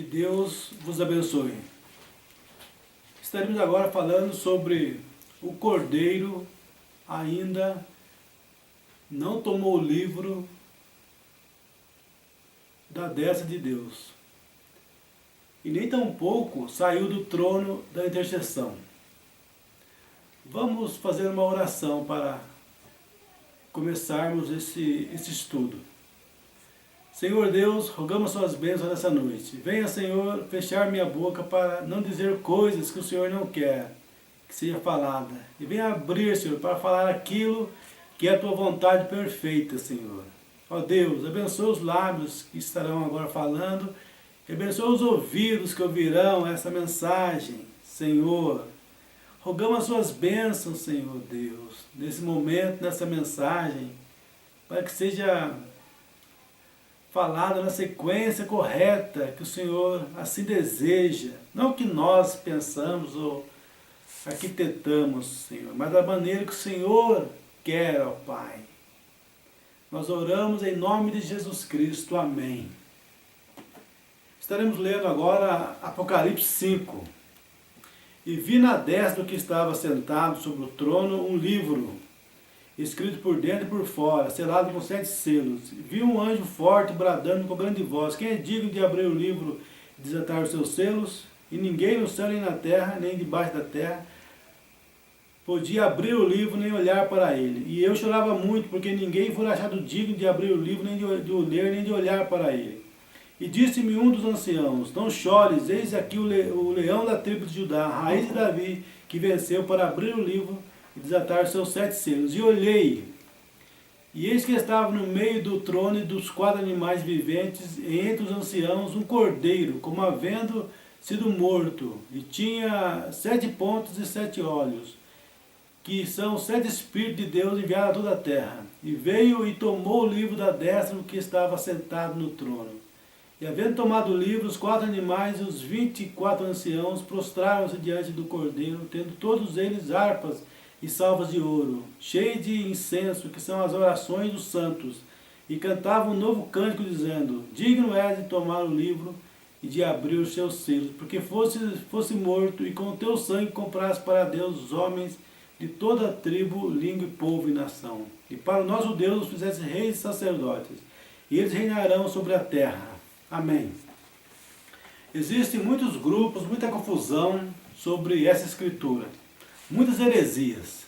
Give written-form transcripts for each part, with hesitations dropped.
Que Deus vos abençoe. Estaremos agora falando sobre o Cordeiro ainda não tomou o livro da destra de Deus. E nem tampouco saiu do trono da intercessão. Vamos fazer uma oração para começarmos esse estudo. Senhor Deus, rogamos suas bênçãos nessa noite. Venha, Senhor, fechar minha boca para não dizer coisas que o Senhor não quer que seja falada. E venha abrir, Senhor, para falar aquilo que é a tua vontade perfeita, Senhor. Ó Deus, abençoa os lábios que estarão agora falando, e abençoa os ouvidos que ouvirão essa mensagem, Senhor. Rogamos as suas bênçãos, Senhor Deus, nesse momento, nessa mensagem, para que seja falada na sequência correta que o Senhor assim deseja. Não o que nós pensamos ou arquitetamos, Senhor, mas da maneira que o Senhor quer, ó Pai. Nós oramos em nome de Jesus Cristo. Amém. Estaremos lendo agora Apocalipse 5. E vi na destra do que estava sentado sobre o trono um livro, escrito por dentro e por fora, selado com 7 selos. Vi um anjo forte bradando com grande voz: quem é digno de abrir o livro e desatar os seus selos? E ninguém no céu, nem na terra, nem debaixo da terra, podia abrir o livro, nem olhar para ele. E eu chorava muito, porque ninguém fora achado digno de abrir o livro, nem de o ler, nem de olhar para ele. E disse-me um dos anciãos: não chores, eis aqui o leão da tribo de Judá, a raiz de Davi, que venceu para abrir o livro e desatar os seus 7 selos. E olhei, e eis que estava no meio do trono e dos 4 animais viventes, e entre os anciãos, um cordeiro, como havendo sido morto, e tinha 7 pontas e 7 olhos, que são 7 Espíritos de Deus enviados a toda a terra. E veio e tomou o livro da destra do que estava sentado no trono. E havendo tomado o livro, os 4 animais e os 24 anciãos prostraram-se diante do cordeiro, tendo todos eles harpas e salvas de ouro, cheias de incenso, que são as orações dos santos, e cantavam um novo cântico, dizendo: digno és de tomar o livro e de abrir os seus selos, porque fosse morto, e com o teu sangue compraste para Deus os homens de toda a tribo, língua, povo e nação. E para o nosso Deus os fizesse reis e sacerdotes, e eles reinarão sobre a terra. Amém. Existem muitos grupos, muita confusão sobre essa escritura. Muitas heresias,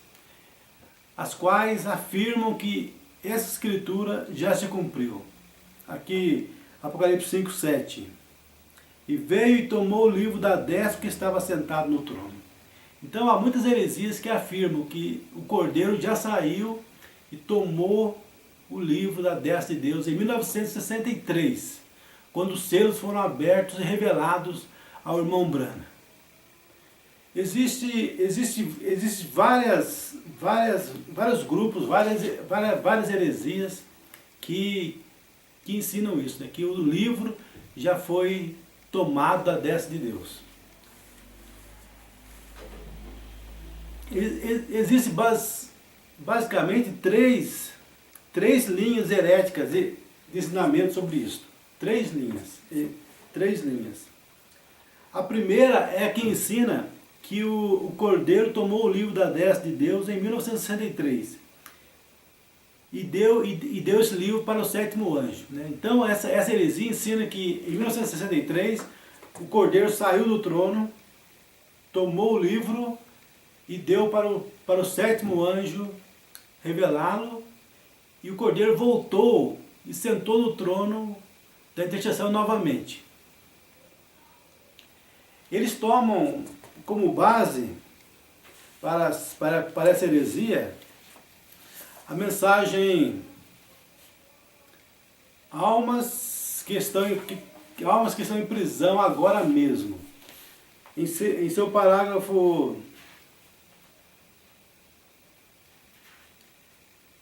as quais afirmam que essa escritura já se cumpriu. Aqui, Apocalipse 5, 7. E veio e tomou o livro da destra que estava sentado no trono. Então há muitas heresias que afirmam que o Cordeiro já saiu e tomou o livro da destra de Deus em 1963, quando os selos foram abertos e revelados ao irmão Branham. Existem vários grupos, várias heresias que ensinam isso, né? Que o livro já foi tomado da destra de Deus. Existem basicamente três linhas heréticas de ensinamento sobre isso. Três linhas. A primeira é a que ensina que o Cordeiro tomou o livro da destra de Deus em 1963 e deu esse livro para o 7º anjo, né? Então essa heresia ensina que em 1963 o Cordeiro saiu do trono, tomou o livro e deu para o 7º anjo revelá-lo, e o Cordeiro voltou e sentou no trono da intercessão novamente. Eles tomam como base para essa heresia a mensagem almas que estão em prisão agora mesmo. Em seu parágrafo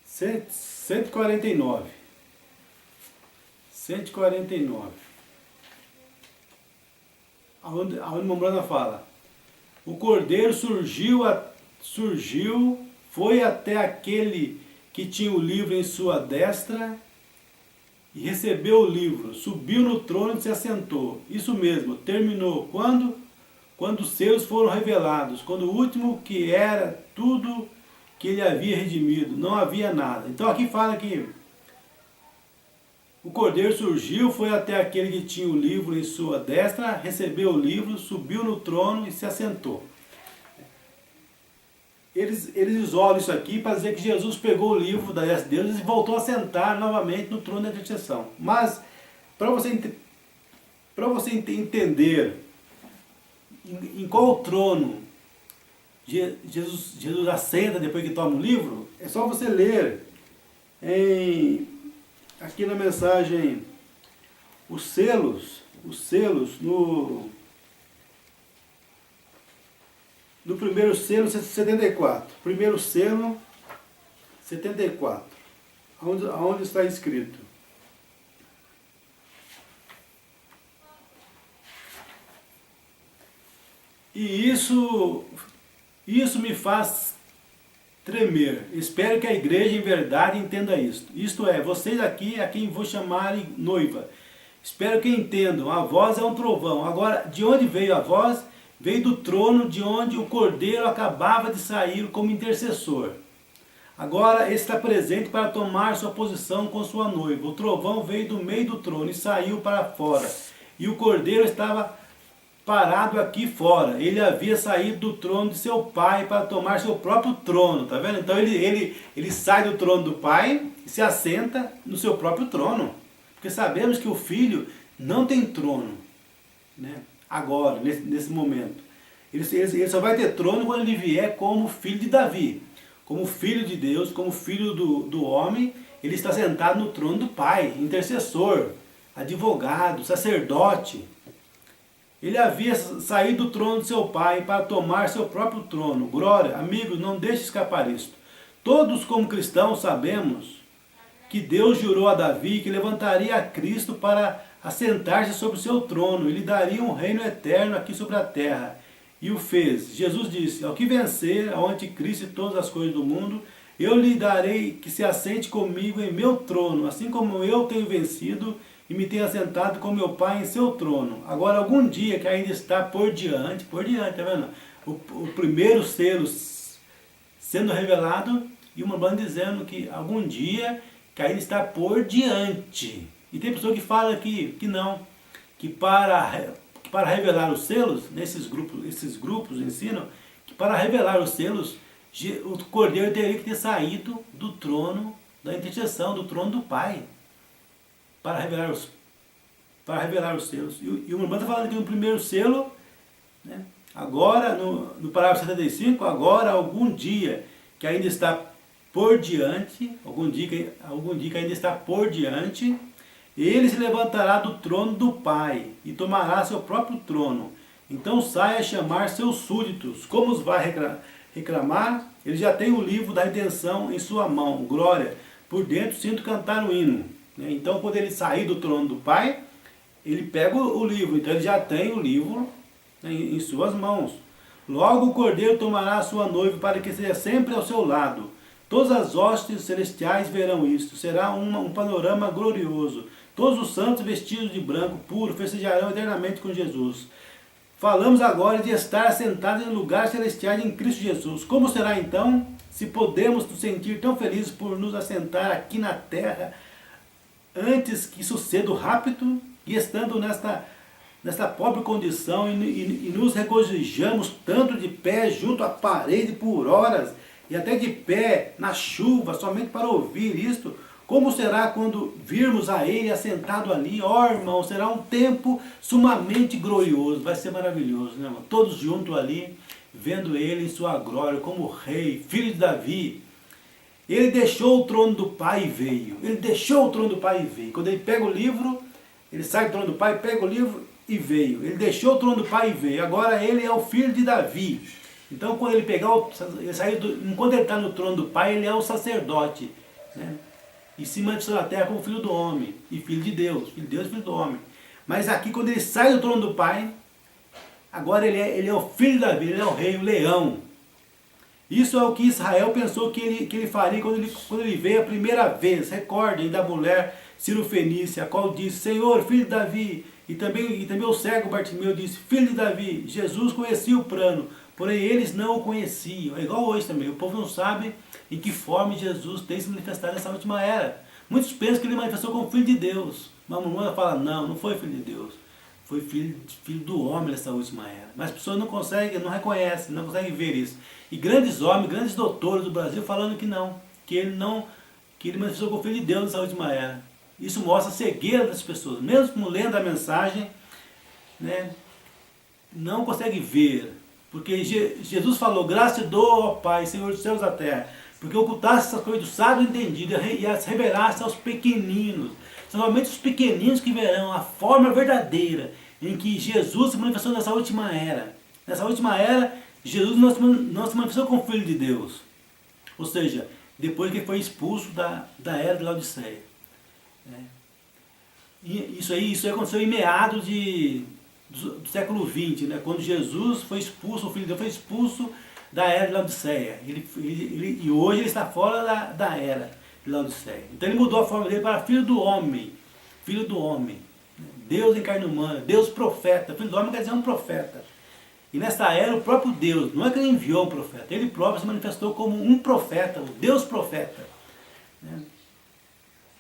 149. Aonde Mombrana fala: o Cordeiro foi até aquele que tinha o livro em sua destra e recebeu o livro, subiu no trono e se assentou. Isso mesmo, terminou. Quando? Quando os seus foram revelados, quando o último que era tudo que ele havia redimido, não havia nada. Então aqui fala que o Cordeiro surgiu, foi até aquele que tinha o livro em sua destra, recebeu o livro, subiu no trono e se assentou. Eles isolam isso aqui para dizer que Jesus pegou o livro da destra de Deus e voltou a sentar novamente no trono da intercessão. Mas, para você entender em qual trono Jesus assenta depois que toma o livro, é só você ler aqui na mensagem os selos no primeiro selo 74. Primeiro selo 74. Onde está escrito? E isso me faz tremer. Espero que a igreja em verdade entenda isto. Isto é, vocês aqui a quem vou chamar noiva. Espero que entendam. A voz é um trovão. Agora, de onde veio a voz? Veio do trono de onde o Cordeiro acabava de sair como intercessor. Agora ele está presente para tomar sua posição com sua noiva. O trovão veio do meio do trono e saiu para fora. E o Cordeiro estava parado aqui fora. Ele havia saído do trono de seu pai para tomar seu próprio trono. Tá vendo? Então ele sai do trono do pai e se assenta no seu próprio trono. Porque sabemos que o filho não tem trono, né? Agora, nesse momento. Ele só vai ter trono quando ele vier como filho de Davi. Como filho de Deus, como filho do homem, ele está sentado no trono do Pai, intercessor, advogado, sacerdote. Ele havia saído do trono de seu pai para tomar seu próprio trono. Glória, amigos, não deixe escapar isto. Todos como cristãos sabemos que Deus jurou a Davi que levantaria a Cristo para assentar-se sobre o seu trono. Ele daria um reino eterno aqui sobre a terra. E o fez. Jesus disse, ao que vencer ao anticristo e todas as coisas do mundo, eu lhe darei que se assente comigo em meu trono, assim como eu tenho vencido e me tenho assentado com meu Pai em seu trono. Agora, algum dia que ainda está por diante, tá vendo? O primeiro selo sendo revelado e uma banda dizendo que algum dia que ainda está por diante. E tem pessoa que fala que não, que para revelar os selos, esses grupos ensinam que para revelar os selos, o Cordeiro teria que ter saído do trono da intercessão, do trono do Pai, para revelar os selos. E o irmão está falando que no primeiro selo, né, agora, no parágrafo 75, agora algum dia que ainda está por diante, algum dia que ainda está por diante, ele se levantará do trono do Pai e tomará seu próprio trono. Então saia a chamar seus súditos. Como os vai reclamar? Ele já tem o livro da redenção em sua mão. Glória! Por dentro sinto cantar um hino. Então quando ele sair do trono do Pai, ele pega o livro. Então ele já tem o livro em suas mãos. Logo o Cordeiro tomará a sua noiva para que seja sempre ao seu lado. Todas as hostes celestiais verão isto. Será um panorama glorioso. Todos os santos vestidos de branco puro festejarão eternamente com Jesus. Falamos agora de estar sentados em lugares celestiais em Cristo Jesus. Como será então, se podemos nos sentir tão felizes por nos assentar aqui na terra, antes que suceda o rapto, e estando nesta pobre condição, e nos regozijamos tanto de pé junto à parede por horas, e até de pé na chuva, somente para ouvir isto? Como será quando virmos a Ele assentado ali? Ó, irmão, será um tempo sumamente glorioso. Vai ser maravilhoso, né, irmão? Todos juntos ali, vendo Ele em sua glória, como Rei, Filho de Davi. Ele deixou o trono do Pai e veio. Ele deixou o trono do Pai e veio. Quando ele pega o livro, ele sai do trono do Pai, pega o livro e veio. Ele deixou o trono do Pai e veio. Agora ele é o Filho de Davi. Então, quando ele pegar, enquanto ele está no trono do Pai, ele é o sacerdote, né? E se manifestou na terra como filho do homem, e filho de Deus e filho do homem. Mas aqui, quando ele sai do trono do Pai, agora ele é o filho de Davi, ele é o rei, o leão. Isso é o que Israel pensou que ele faria quando ele veio a primeira vez. Recordem da mulher Ciro Fenícia, a qual disse, Senhor, filho de Davi, e também o cego Bartimeu disse, filho de Davi. Jesus conhecia o plano, porém eles não o conheciam. É igual hoje também, o povo não sabe em que forma Jesus tem se manifestado nessa última era. Muitos pensam que ele manifestou como filho de Deus, mas a mamãe fala, não, não foi filho de Deus, foi filho do homem nessa última era. Mas as pessoas não conseguem, não reconhecem, não conseguem ver isso. E grandes homens, grandes doutores do Brasil falando que ele manifestou como filho de Deus nessa última era. Isso mostra a cegueira das pessoas, mesmo lendo a mensagem, né, não consegue ver, porque Jesus falou, graça te dou, ó Pai, Senhor dos céus e da terra, porque ocultaste essas coisas do sábio entendido e as revelaste aos pequeninos. São somente os pequeninos que verão a forma verdadeira em que Jesus se manifestou nessa última era. Nessa última era, Jesus não se manifestou como Filho de Deus, ou seja, depois que ele foi expulso da era de Laodiceia. E isso aí aconteceu em meados do século XX, né? Quando Jesus foi expulso, o Filho de Deus foi expulso da era de Laodiceia. E hoje ele está fora da era de Laodiceia. Então ele mudou a forma dele para Filho do Homem. Filho do Homem. Deus em carne humana, Deus profeta. Filho do Homem quer dizer um profeta. E nessa era o próprio Deus, não é que ele enviou um profeta, ele próprio se manifestou como um profeta, o Deus profeta. Né?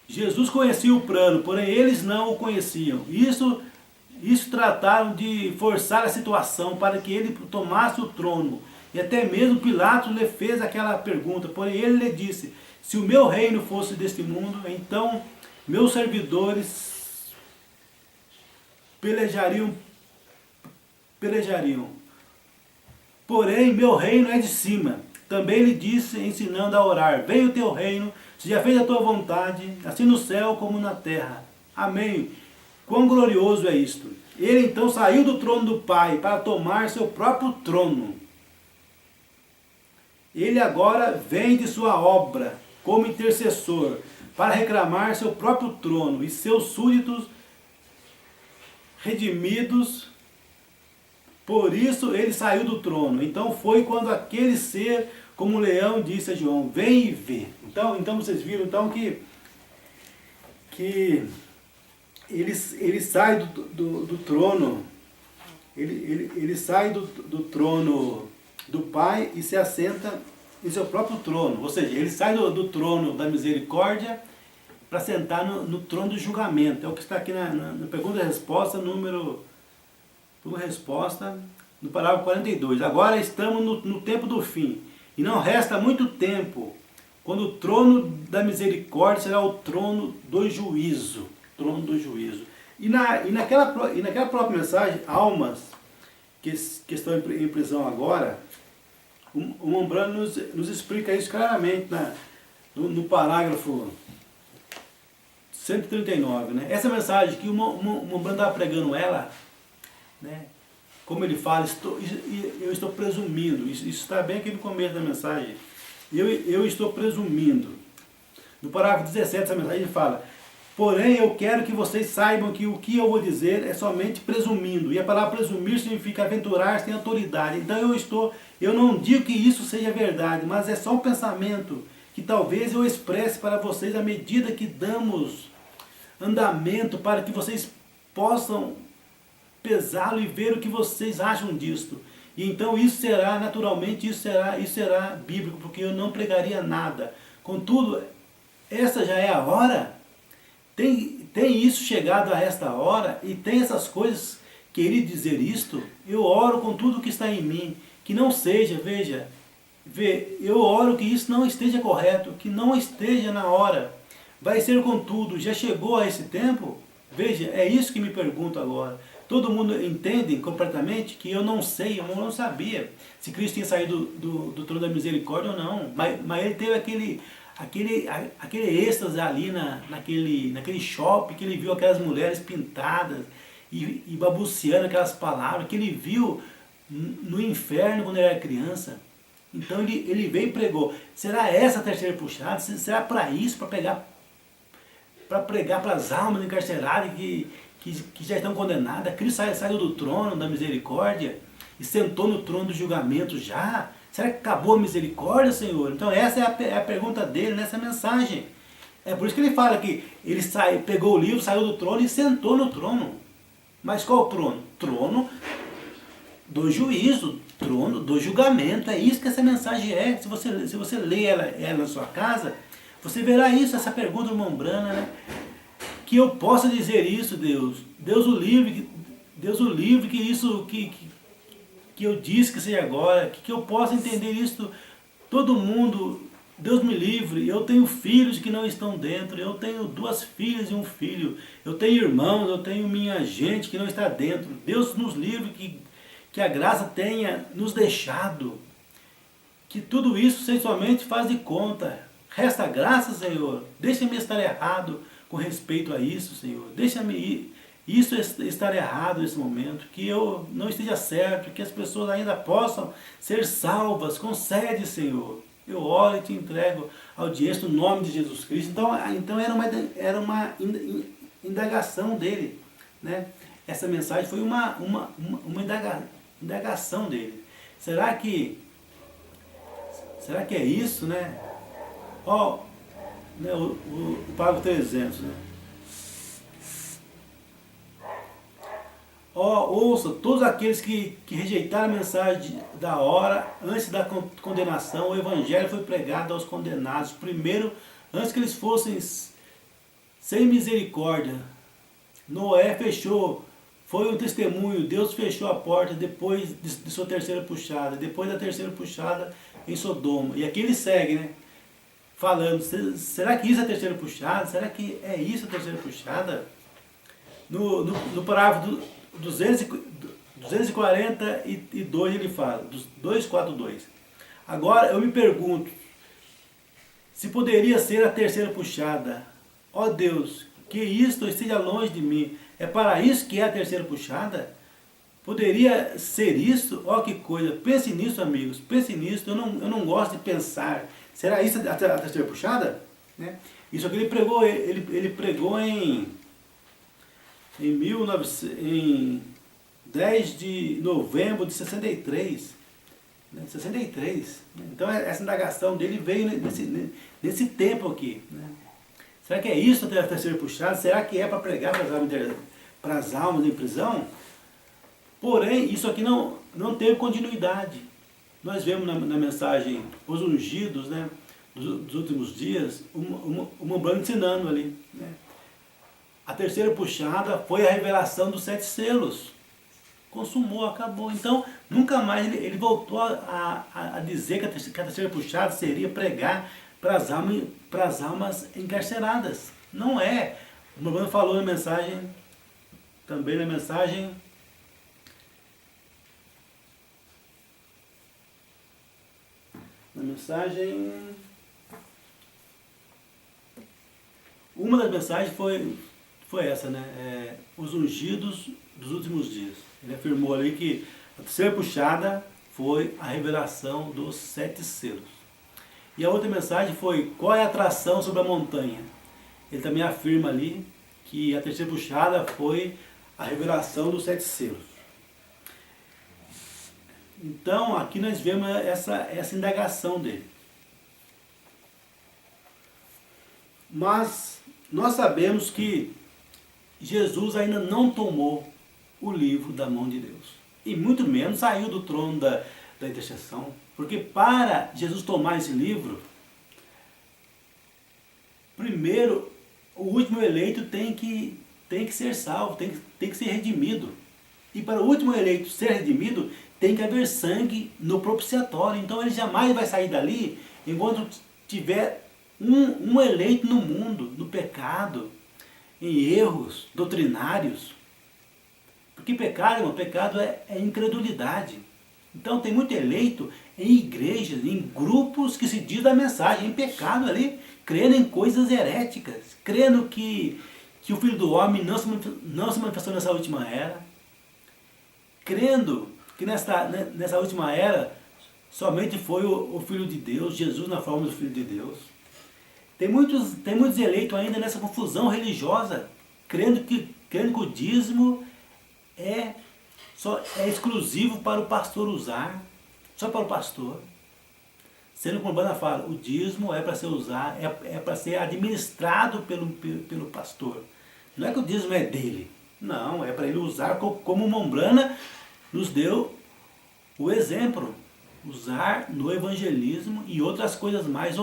Jesus conhecia o plano, porém eles não o conheciam. Isso trataram de forçar a situação para que ele tomasse o trono. E até mesmo Pilatos lhe fez aquela pergunta, porém ele lhe disse, se o meu reino fosse deste mundo, então meus servidores pelejariam. Porém, meu reino é de cima. Também lhe disse, ensinando a orar, venha o teu reino, seja feita a tua vontade, assim no céu como na terra. Amém. Quão glorioso é isto. Ele então saiu do trono do Pai para tomar seu próprio trono. Ele agora vem de sua obra como intercessor para reclamar seu próprio trono e seus súditos redimidos. Por isso ele saiu do trono. Então foi quando aquele ser, como um leão, disse a João, vem e vê. Então vocês viram então que ele sai do trono, ele sai do trono do Pai e se assenta em seu próprio trono. Ou seja, ele sai do trono da misericórdia para sentar no trono do julgamento. É o que está aqui na pergunta e resposta, no parágrafo 42. Agora estamos no tempo do fim, e não resta muito tempo, quando o trono da misericórdia será o trono do juízo. Trono do juízo. E naquela própria mensagem, almas que estão em prisão agora, o Mombrano nos explica isso claramente no parágrafo 139. Né? Essa mensagem que o Mombrano estava pregando ela, né? Como ele fala, eu estou presumindo, isso está bem aqui no começo da mensagem, eu estou presumindo. No parágrafo 17 dessa mensagem ele fala, porém eu quero que vocês saibam que o que eu vou dizer é somente presumindo, e a palavra presumir significa aventurar sem autoridade. Então eu não digo que isso seja verdade, mas é só um pensamento que talvez eu expresse para vocês à medida que damos andamento para que vocês possam pesá-lo e ver o que vocês acham disto. E então isso será, naturalmente, isso será bíblico, porque eu não pregaria nada. Contudo, essa já é a hora. Tem isso chegado a esta hora, e tem essas coisas, querer dizer isto, eu oro com tudo que está em mim, que não seja, eu oro que isso não esteja correto, que não esteja na hora. Vai ser contudo, já chegou a esse tempo? Veja, é isso que me pergunto agora. Todo mundo entende completamente que eu não sei, eu não sabia se Cristo tinha saído do trono da misericórdia ou não. Mas ele teve aquele êxtase ali naquele shopping, que ele viu aquelas mulheres pintadas e balbuciando aquelas palavras, que ele viu no inferno quando ele era criança. Então ele veio e pregou. Será essa a terceira puxada? Será para isso, para pregar para as almas encarceradas que já estão condenadas? Cristo saiu do trono da misericórdia e sentou no trono do julgamento já? Será que acabou a misericórdia, Senhor? Então essa é a pergunta dele nessa mensagem. É por isso que ele fala que ele pegou o livro, saiu do trono e sentou no trono. Mas qual trono? Trono do juízo, trono do julgamento. É isso que essa mensagem é. Se você ler ela na sua casa, você verá isso, essa pergunta do irmão Brana, né? Que eu possa dizer isso, Deus. Deus o livre que isso que eu disse que seja agora, que eu possa entender isso. Todo mundo, Deus me livre, eu tenho filhos que não estão dentro, eu tenho 2 filhas e um filho, eu tenho irmãos, eu tenho minha gente que não está dentro. Deus nos livre que a graça tenha nos deixado, que tudo isso seja somente faz de conta. Resta graça, Senhor, deixa-me estar errado com respeito a isso, Senhor, deixa-me isso estar errado nesse momento, que eu não esteja certo, que as pessoas ainda possam ser salvas. Concede, Senhor. Eu oro e te entrego a audiência no nome de Jesus Cristo. Então era uma indagação dele, né? Essa mensagem foi uma indagação dele. Será que é isso, né? Né, o parágrafo 300, né? Ouça, todos aqueles que rejeitaram a mensagem da hora, antes da condenação, o evangelho foi pregado aos condenados, primeiro, antes que eles fossem sem misericórdia. Noé fechou, foi um testemunho, Deus fechou a porta depois de sua terceira puxada, depois da terceira puxada em Sodoma. E aqui ele segue, né? Falando, será que isso é a terceira puxada? Será que é isso a terceira puxada? No parágrafo 242 ele fala, 242. Agora eu me pergunto, se poderia ser a terceira puxada. Ó Deus, que isto esteja longe de mim. É para isso que é a terceira puxada? Poderia ser isso? Ó que coisa. Pense nisso, amigos. Pense nisso. Eu não gosto de pensar. Será isso a terceira puxada? Né? Isso aqui ele pregou em 10 de novembro de 63. Né? 63. Então essa indagação dele veio nesse tempo aqui. Né? Será que é isso a terceira puxada? Será que é para pregar para as almas em prisão? Porém, isso aqui não teve continuidade. Nós vemos na mensagem os ungidos, né, dos últimos dias, o Mombrano ensinando ali. Né? A terceira puxada foi a revelação dos 7 selos. Consumou, acabou. Então, nunca mais ele voltou a dizer que a terceira puxada seria pregar para as almas encarceradas. Não é. O Mombrano falou na mensagem, também na mensagem... Uma das mensagens foi essa, né? Os ungidos dos últimos dias. Ele afirmou ali que a terceira puxada foi a revelação dos 7 selos. E a outra mensagem foi qual é a atração sobre a montanha. Ele também afirma ali que a terceira puxada foi a revelação dos 7 selos. Então, aqui nós vemos essa indagação dele. Mas nós sabemos que Jesus ainda não tomou o livro da mão de Deus. E muito menos saiu do trono da intercessão. Porque para Jesus tomar esse livro, primeiro, o último eleito tem que ser salvo, tem que ser redimido. E para o último eleito ser redimido, tem que haver sangue no propiciatório. Então ele jamais vai sair dali enquanto tiver um eleito no mundo, no pecado, em erros doutrinários. Porque pecado, irmão, pecado é incredulidade. Então tem muito eleito em igrejas, em grupos que se diz da mensagem, em pecado ali, crendo em coisas heréticas, crendo que o Filho do Homem não se manifestou nessa última era, crendo que nessa última era somente foi o Filho de Deus, Jesus na forma do Filho de Deus. Tem muitos eleitos ainda nessa confusão religiosa, crendo que o dízimo é exclusivo para o pastor usar, só para o pastor. Sendo como a Urbana fala, o dízimo é para ser usado, é para ser administrado pelo pastor. Não é que o dízimo é dele. Não, é para ele usar como uma Umbrana nos deu o exemplo. Usar no evangelismo e outras coisas mais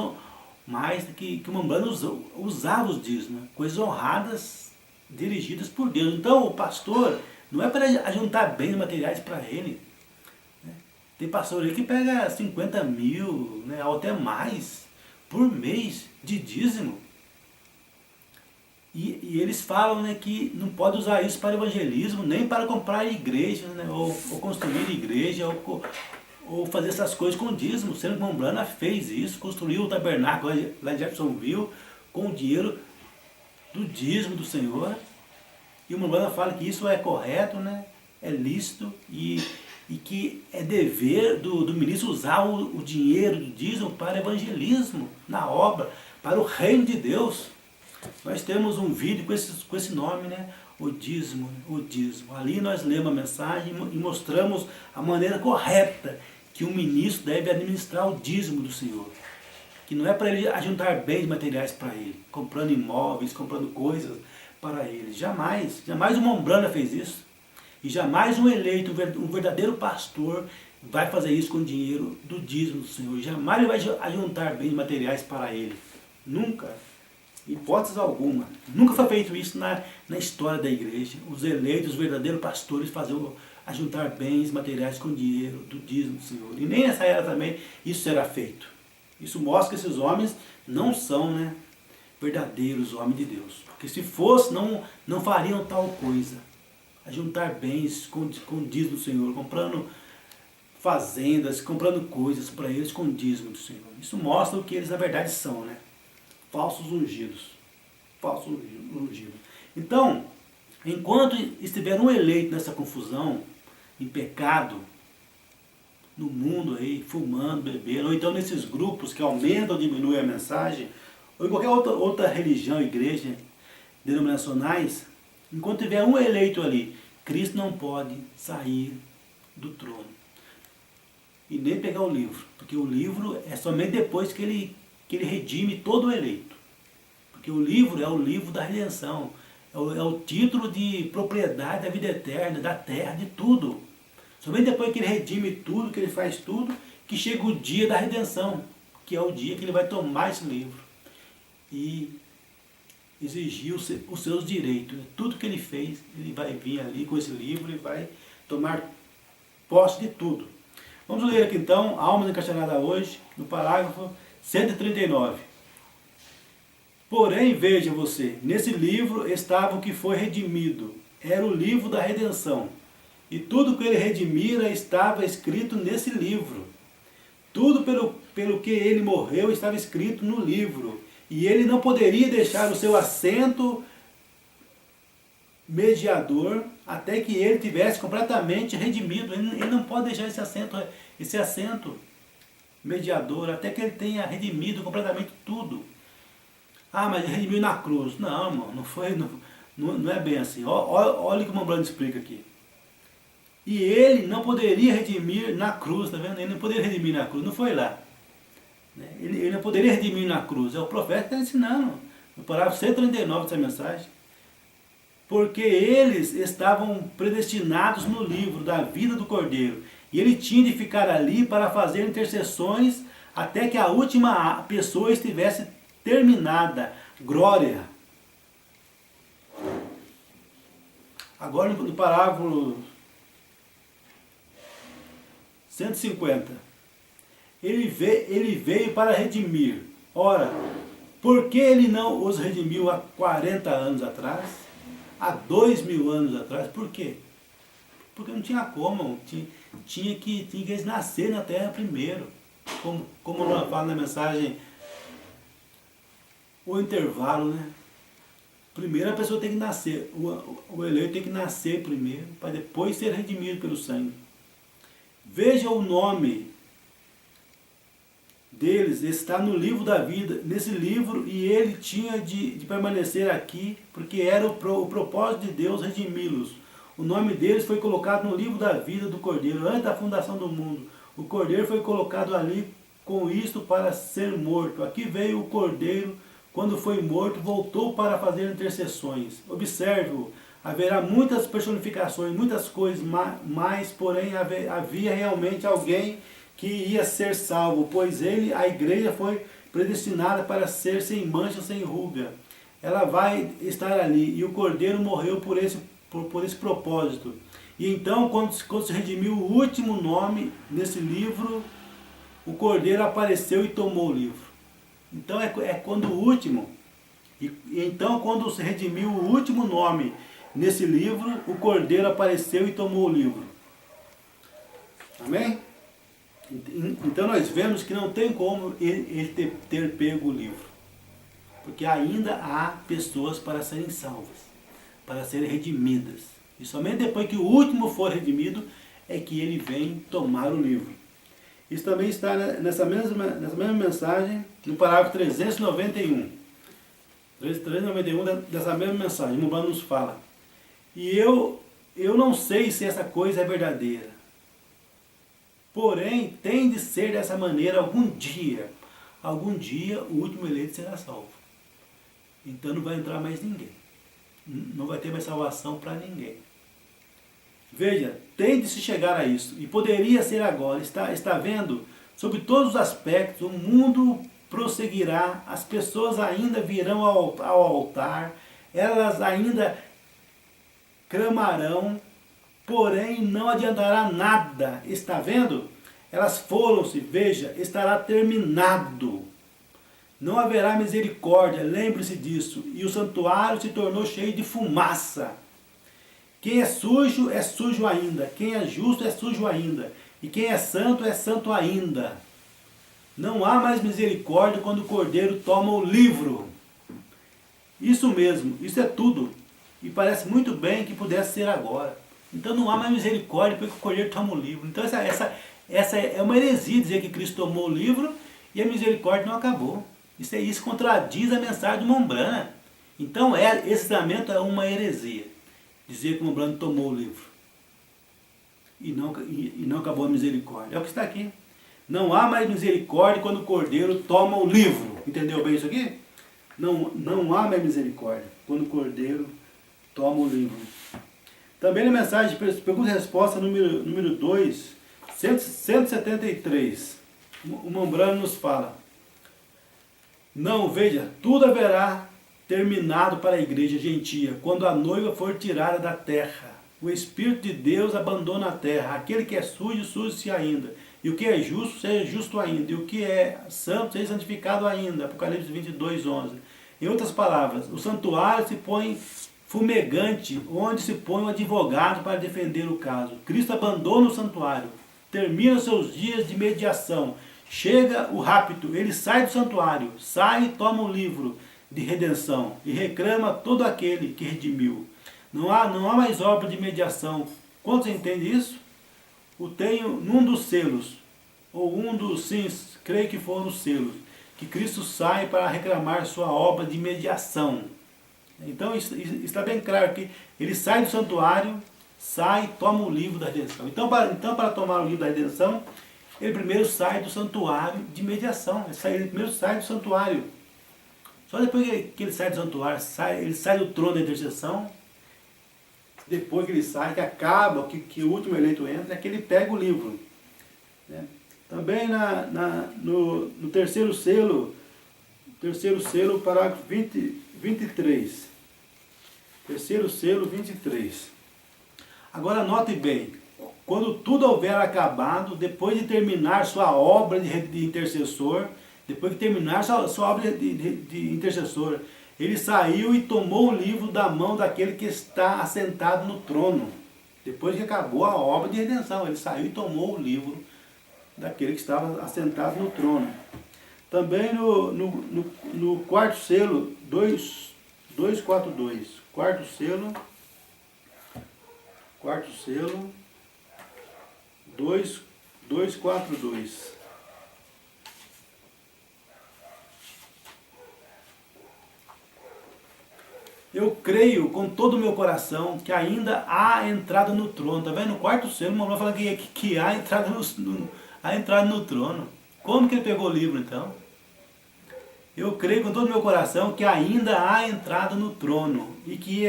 que uma Umbrana usava os dízimos. Coisas honradas dirigidas por Deus. Então o pastor não é para ajuntar bens materiais para ele. Tem pastor aí que pega 50 mil, né, ou até mais, por mês de dízimo. E eles falam, né, que não pode usar isso para evangelismo, nem para comprar igreja, né, ou construir igreja, ou fazer essas coisas com dízimo. Sendo que Umbrana fez isso, construiu o tabernáculo lá em Jeffersonville com o dinheiro do dízimo do Senhor. E o Umbrana fala que isso é correto, né, é lícito e que é dever do ministro usar o dinheiro do dízimo para evangelismo, na obra, para o reino de Deus. Nós temos um vídeo com esse nome, né? O dízimo, o dízimo. Ali nós lemos a mensagem e mostramos a maneira correta que o ministro deve administrar o dízimo do Senhor. Que não é para ele ajuntar bens materiais para ele, comprando imóveis, comprando coisas para ele. Jamais, jamais uma Umbrana fez isso. E jamais um eleito, um verdadeiro pastor vai fazer isso com o dinheiro do dízimo do Senhor. Jamais ele vai ajuntar bens materiais para ele. Nunca. Hipótese alguma. Nunca foi feito isso na história da igreja. Os eleitos, os verdadeiros pastores faziam ajuntar bens materiais com dinheiro do dízimo do Senhor. E nem nessa era também isso será feito. Isso mostra que esses homens não são, né, verdadeiros homens de Deus. Porque se fosse, não fariam tal coisa. A juntar bens com o dízimo do Senhor, comprando fazendas, comprando coisas para eles com o dízimo do Senhor. Isso mostra o que eles na verdade são, né? Falsos ungidos. Falsos ungidos. Então, enquanto estiver um eleito nessa confusão, em pecado, no mundo aí, fumando, bebendo, ou então nesses grupos que aumentam ou diminuem a mensagem, ou em qualquer outra religião, igreja, denominacionais, enquanto tiver um eleito ali, Cristo não pode sair do trono. E nem pegar o livro. Porque o livro é somente depois que ele redime todo o eleito. Porque o livro é o livro da redenção. É o título de propriedade da vida eterna, da terra, de tudo. Somente depois que ele redime tudo, que ele faz tudo, que chega o dia da redenção. Que é o dia que ele vai tomar esse livro. E exigir os seus direitos. Tudo que ele fez, ele vai vir ali com esse livro e vai tomar posse de tudo. Vamos ler aqui então, Almas Encarceradas hoje, no parágrafo 139. Porém, veja você, nesse livro estava o que foi redimido, era o livro da redenção. E tudo que ele redimira estava escrito nesse livro. Tudo pelo que ele morreu estava escrito no livro. E ele não poderia deixar o seu assento mediador até que ele tivesse completamente redimido. Ele não pode deixar esse assento mediador até que ele tenha redimido completamente tudo. Ah, mas ele redimiu na cruz. Não, irmão, não é bem assim. Olha o que o Umbrana explica aqui. E ele não poderia redimir na cruz, tá vendo? Ele não poderia redimir na cruz, não foi lá. Ele não poderia redimir na cruz. É o profeta que está ensinando. No parágrafo 139 dessa mensagem. Porque eles estavam predestinados no livro da vida do Cordeiro. E ele tinha de ficar ali para fazer intercessões até que a última pessoa estivesse terminada. Glória. Agora no parágrafo 150. Ele veio para redimir. Ora, por que ele não os redimiu há 40 anos atrás? Há 2000 anos atrás? Por quê? Porque não tinha como. Tinha que eles nascer na terra primeiro. Como nós fala na mensagem, o intervalo, né? Primeiro a pessoa tem que nascer. O eleito tem que nascer primeiro, para depois ser redimido pelo sangue. Veja o nome deles, está no livro da vida, nesse livro, e ele tinha de permanecer aqui, porque era o propósito de Deus redimi-los. O nome deles foi colocado no livro da vida do Cordeiro, antes da fundação do mundo. O Cordeiro foi colocado ali com isto para ser morto. Aqui veio o cordeiro, quando foi morto, voltou para fazer intercessões. Observe-o, haverá muitas personificações, muitas coisas, mas porém havia realmente alguém que ia ser salvo, pois a igreja foi predestinada para ser sem mancha, sem ruga. Ela vai estar ali, e o cordeiro morreu por esse propósito. E então, quando se redimiu o último nome nesse livro, o cordeiro apareceu e tomou o livro. Então é quando o último, então quando se redimiu o último nome nesse livro, o cordeiro apareceu e tomou o livro. Amém? Então nós vemos que não tem como ele ter pego o livro. Porque ainda há pessoas para serem salvas, para serem redimidas. E somente depois que o último for redimido, é que ele vem tomar o livro. Isso também está nessa mesma mensagem, no parágrafo 391. 391 dessa mesma mensagem, o Umbanda nos fala. E eu não sei se essa coisa é verdadeira. Porém, tem de ser dessa maneira algum dia. Algum dia o último eleito será salvo. Então não vai entrar mais ninguém. Não vai ter mais salvação para ninguém. Veja, tem de se chegar a isso. E poderia ser agora. Está vendo? Sobre todos os aspectos, o mundo prosseguirá. As pessoas ainda virão ao altar. Elas ainda clamarão. Porém, não adiantará nada. Está vendo? Elas foram-se. Veja, estará terminado. Não haverá misericórdia, lembre-se disso. E o santuário se tornou cheio de fumaça. Quem é sujo ainda. Quem é justo é sujo ainda. E quem é santo ainda. Não há mais misericórdia quando o cordeiro toma o livro. Isso mesmo, isso é tudo. E parece muito bem que pudesse ser agora. Então não há mais misericórdia porque o cordeiro toma o livro. Então essa é uma heresia dizer que Cristo tomou o livro e a misericórdia não acabou. Isso contradiz a mensagem do Mombrana. Então esse ensinamento é uma heresia. Dizer que o Mombrana tomou o livro. E não acabou a misericórdia. É o que está aqui. Não há mais misericórdia quando o cordeiro toma o livro. Entendeu bem isso aqui? Não há mais misericórdia quando o cordeiro toma o livro. Também na mensagem de pergunta e resposta número 2, 173, o Mombrana nos fala: não, veja, tudo haverá terminado para a igreja gentia, quando a noiva for tirada da terra. O Espírito de Deus abandona a terra. Aquele que é sujo, suje-se ainda. E o que é justo, seja justo ainda. E o que é santo, seja santificado ainda. Apocalipse 22, 11. Em outras palavras, o santuário se põe fumegante, onde se põe um advogado para defender o caso. Cristo abandona o santuário, termina seus dias de mediação, chega o rapto, ele sai do santuário, sai e toma o livro de redenção e reclama todo aquele que redimiu. Não há mais obra de mediação. Quantos entendem isso? Num dos selos, ou creio que foram os selos, que Cristo sai para reclamar sua obra de mediação. Então está bem claro que ele sai do santuário, sai e toma o livro da redenção. Então para tomar o livro da redenção, ele primeiro sai do santuário de mediação. Ele primeiro sai do santuário. Só depois que ele sai do santuário, ele sai do trono da intercessão. Depois que ele sai, que acaba, que o último eleito entra, é que ele pega o livro. Né? Também no terceiro selo, parágrafo 23. Terceiro selo, 23. Agora note bem, quando tudo houver acabado, depois de terminar sua obra de intercessor, depois de terminar sua obra de intercessor, ele saiu e tomou o livro da mão daquele que está assentado no trono. Depois que acabou a obra de redenção, ele saiu e tomou o livro daquele que estava assentado no trono. Também no quarto selo, 242. Quarto selo, 242. Eu creio com todo o meu coração que ainda há entrada no trono. Está vendo? No quarto selo, o Mombrana fala que há entrada no trono. Como que ele pegou o livro então? Eu creio com todo o meu coração que ainda há entrada no trono e que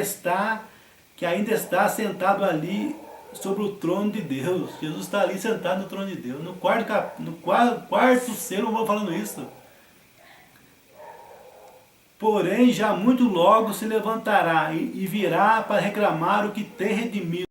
ainda está sentado ali sobre o trono de Deus. Jesus está ali sentado no trono de Deus. No quarto selo, vou falando isso. Porém, já muito logo se levantará e virá para reclamar o que tem redimido.